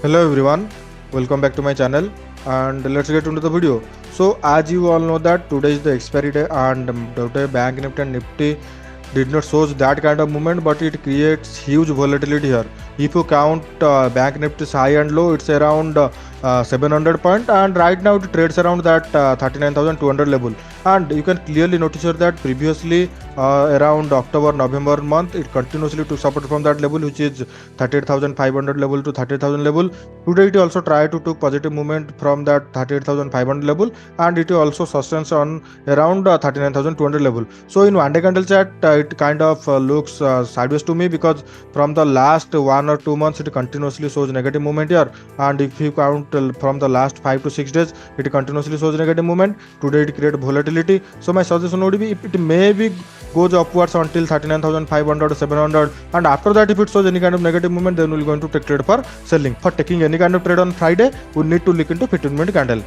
Hello everyone, welcome back to my channel and let's get into the video. So as you all know that today is the expiry day and today Bank Nifty and Nifty did not show that kind of movement, but it creates huge volatility here. If you count Bank Nifty's high and low, it's around 700 point, and right now it trades around that 39,200 level. And you can clearly notice here that previously around October November month it continuously took support from that level, which is 38,500 level to 30,000 level. Today it also tried to take positive movement from that 38,500 level, and it also sustains on around 39,200 level. So in one day candle chart it kind of looks sideways to me, because from the last 1 or 2 months it continuously shows negative movement here, and if you count from the last 5 to 6 days it continuously shows negative movement. Today it create volatility, so my suggestion would be, if it maybe goes upwards until 39,500 or 700, and after that if it shows any kind of negative movement, then we're going to take trade for selling. For taking any kind of trade on Friday, we need to look into 15-minute candle.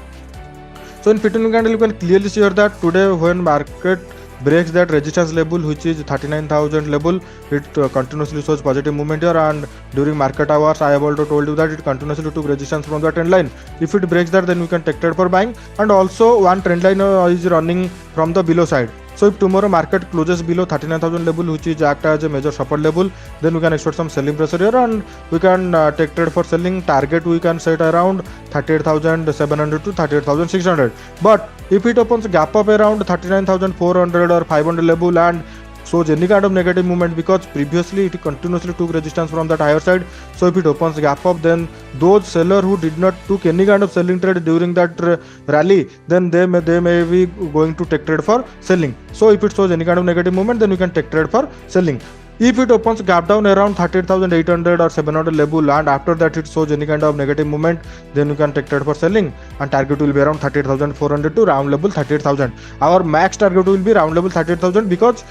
So in 15-minute candle you can clearly see here that today when market breaks that resistance level, which is 39,000 level, it continuously shows positive movement here, and during market hours I have also told you that it continuously took resistance from the trend line. If it breaks that, then we can take trade for buying, and also one trend line is running from the below side. So if tomorrow market closes below 39,000 level, which is act as a major support level, then we can expect some selling pressure here, and we can take trade for selling. Target we can set around 38,700 to 38,600. But if it opens gap up around 39,400 or 500 level and shows any kind of negative movement, because previously it continuously took resistance from that higher side, so if it opens gap up, then those seller who did not took any kind of selling trade during that rally, then they may be going to take trade for selling. So if it shows any kind of negative movement, then you can take trade for selling. If it opens gap down around 38,800 or 700 level, and after that it shows any kind of negative movement, then you can take trade for selling, and target will be around 38,400 to round level 38,000. Our max target will be round level 38,000, because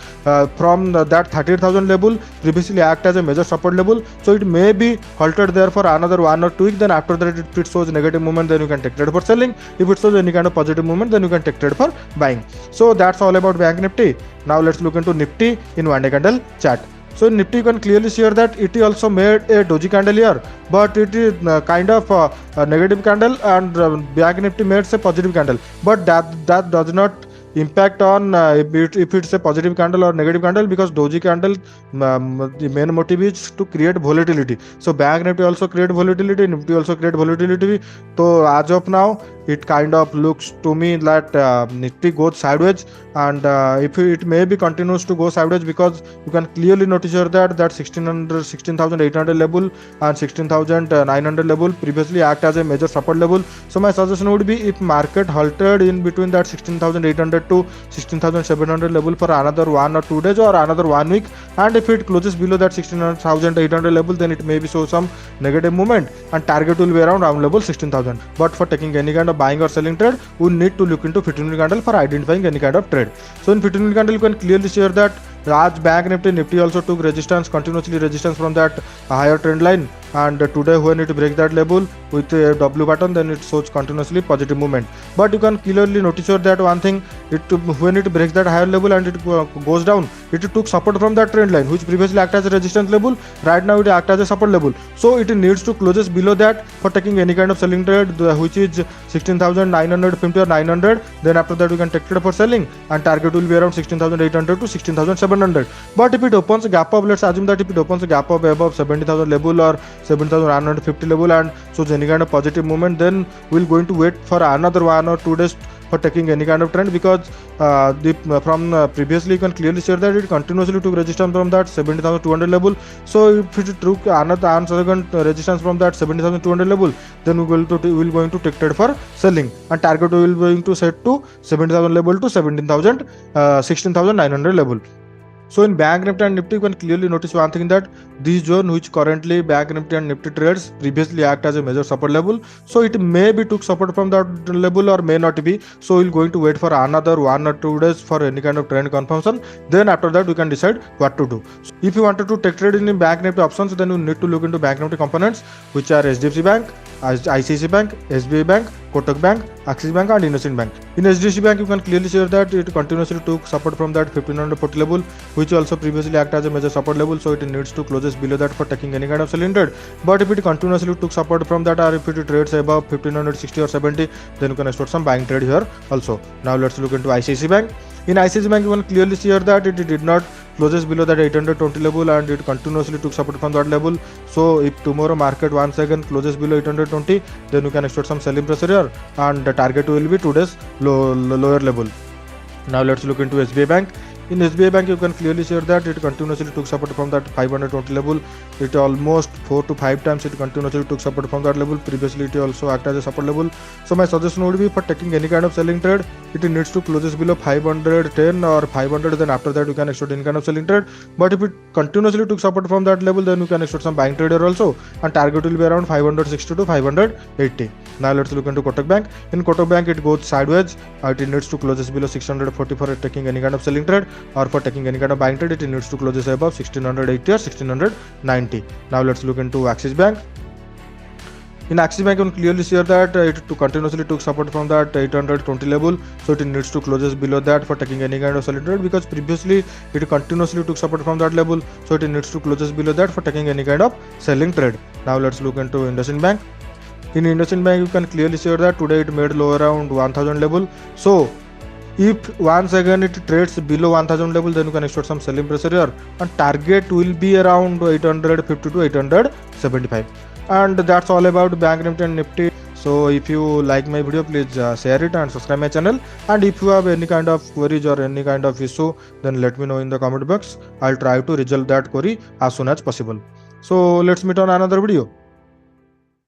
from that 38,000 level previously act as a major support level, so it may be halted there for another 1 or 2 weeks. Then after that if it shows negative movement, then you can take trade for selling. If it shows any kind of positive movement, then you can take trade for buying. So that's all about Bank Nifty. Now let's look into Nifty in one day candle chart. So in Nifty you can clearly see here that it also made a doji candle here, but it is kind of a negative candle, and Bank Nifty made a positive candle, but that does not impact on if it's a positive candle or negative candle, because doji candle the main motive is to create volatility. So Bank Nifty also create volatility, Nifty also create volatility. So as of now it kind of looks to me that Nifty goes sideways, and if it maybe continues to go sideways, because you can clearly notice here that 16,800 level and 16,900 level previously act as a major support level. So my suggestion would be, if market halted in between that 16,800 to 16,700 level for another 1 or 2 days or another 1 week, and if it closes below that 16,800 level, then it may be show some negative movement, and target will be around round level 16,000. But for taking any kind of buying or selling trade, we need to look into 15-minute candle for identifying any kind of trade. So in 15-minute candle you can clearly see here that as Bank Nifty also took continuously resistance from that higher trend line, and today when it breaks that level with a W button, then it shows continuously positive movement. But you can clearly notice here that one thing, when it breaks that higher level and it goes down, it took support from that trend line, which previously acted as a resistance level. Right now it acts as a support level, so it needs to closes below that for taking any kind of selling trade, which is 16,950 or 900. Then after that you can take trade for selling, and target will be around 16,800 to 16,700. But if it opens a gap up, let's assume that if it opens a gap up above 70,000 level or 7,150 level and shows any kind of positive movement, then we're going to wait for another 1 or 2 days for taking any kind of trend, because from previously you can clearly see that it continuously took resistance from that 70,200 level. So if it took another second resistance from that 70,200 level, then we're going to take trade for selling, and target will be going to set to 70,000 level to 16,900 level. So in Bank Nifty and Nifty you can clearly notice one thing, that this zone which currently Bank Nifty and Nifty trades previously act as a major support level, so it may be took support from that level or may not be. So we're going to wait for another 1 or 2 days for any kind of trend confirmation, then after that we can decide what to do. So if you wanted to take trade in Bank Nifty options, then you need to look into Bank Nifty components, which are HDFC Bank, ICICI Bank, SBI Bank, Kotak Bank, Axis Bank and Innocent Bank. In HDFC Bank, you can clearly see that it continuously took support from that 1540 level, which also previously acted as a major support level, so it needs to closes below that for taking any kind of selling trade. But if it continuously took support from that, or if it trades above 1560 or 70, then you can expect some buying trade here also. Now let's look into ICICI Bank. In ICICI Bank, you can clearly see here that it did not closes below that 820 level, and it continuously took support from that level. So if tomorrow market once again closes below 820, then you can expect some selling pressure here, and the target will be today's lower level. Now let's look into SBI Bank. In SBI Bank, you can clearly see that it continuously took support from that 520 level. It almost 4 to 5 times it continuously took support from that level. Previously, it also acted as a support level. So my suggestion would be for taking any kind of selling trade, it needs to closes below 510 or 500. Then after that, you can expect any kind of selling trade. But if it continuously took support from that level, then you can expect some buying trade here also. And target will be around 560 to 580. Now let's look into Kotak Bank. In Kotak Bank, it goes sideways. It needs to closes below 640 for taking any kind of selling trade, or for taking any kind of buying trade, it needs to closes above 1680 or 1690. Now let's look into Axis Bank. In Axis Bank, you can clearly see that it continuously took support from that 820 level, so it needs to closes below that for taking any kind of selling trade, because previously it continuously took support from that level, so it needs to closes below that for taking any kind of selling trade. Now let's look into IndusInd Bank. In IndusInd Bank, you can clearly see that today it made low around 1000 level. So if once again it trades below 1000 level, then you can expect some selling pressure here, and target will be around 850 to 875. And that's all about Bank Nifty and Nifty. So if you like my video, please share it and subscribe my channel. And if you have any kind of queries or any kind of issue, then let me know in the comment box. I'll try to resolve that query as soon as possible. So let's meet on another video.